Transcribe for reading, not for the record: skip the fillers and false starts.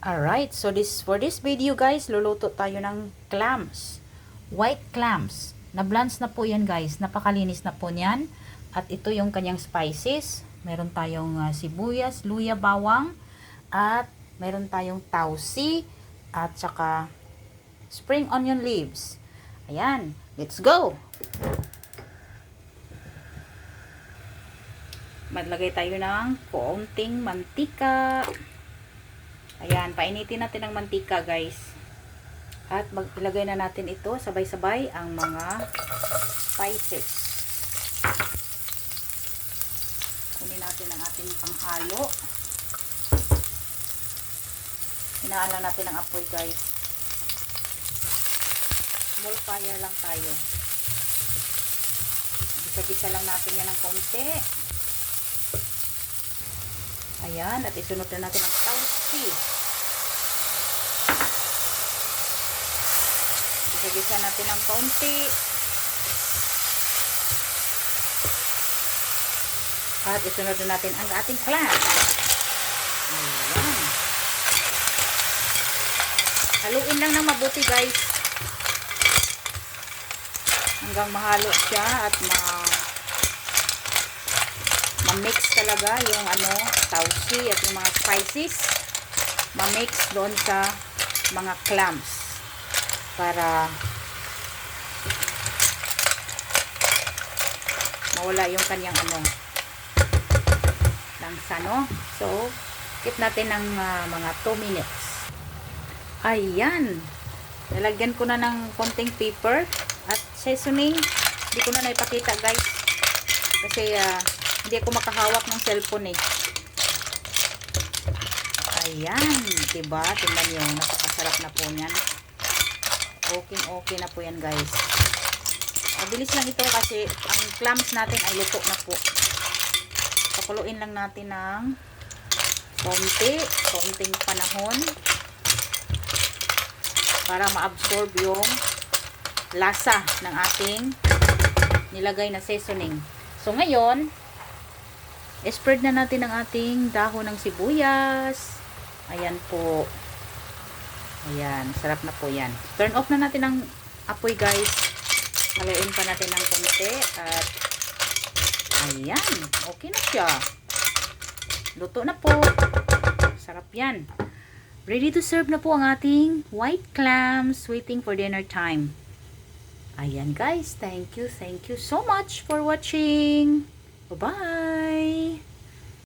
Alright, so for this video guys, luluto tayo ng clams. White clams. Na-blanch na po yan guys. Napakalinis na po niyan. At ito yung kanyang spices. Meron tayong sibuyas, luya, bawang. At meron tayong tausi. At saka spring onion leaves. Ayan, let's go! Maglagay tayo ng konting mantika. Ayan, painitin natin ang mantika guys. At ilagay na natin ito sabay-sabay ang mga spices. Kunin natin ang ating panghalo. Hinaan lang natin ang apoy guys. Small fire lang tayo. Bisa-bisa lang natin yan ng konti. Ayan, at isunod na natin ang tausi. Isa-gisa natin ng konti. At isunod na natin ang ating clams. Ayan. Haluin lang ng mabuti guys. Hanggang mahalo siya at ma-mix talaga yung tausi at yung mga spices. Ma-mix doon sa mga clams. Para mawala yung kanyang langsa, no? So, keep natin ng mga 2 minutes. Ayan. Lalagyan ko na ng konting pepper at seasoning. Hindi ko na naipakita, guys. Kasi hindi ako makahawak ng cellphone eh. Ayan. Diba? Tingnan nyo. Napakasarap na po niyan. Okay na po yan guys. Mabilis lang ito kasi ang clams natin ay luto na po. Pakuluin lang natin ng konting panahon para ma-absorb yung lasa ng ating nilagay na seasoning. So ngayon, spread na natin ang ating dahon ng sibuyas. Ayan po. Ayan, sarap na po yan. Turn off na natin ang apoy guys. Haluin pa natin ng konti. At ayan, okay na siya. Luto na po. Sarap yan. Ready to serve na po ang ating white clams waiting for dinner time. Ayan guys, thank you so much for watching. Bye-bye!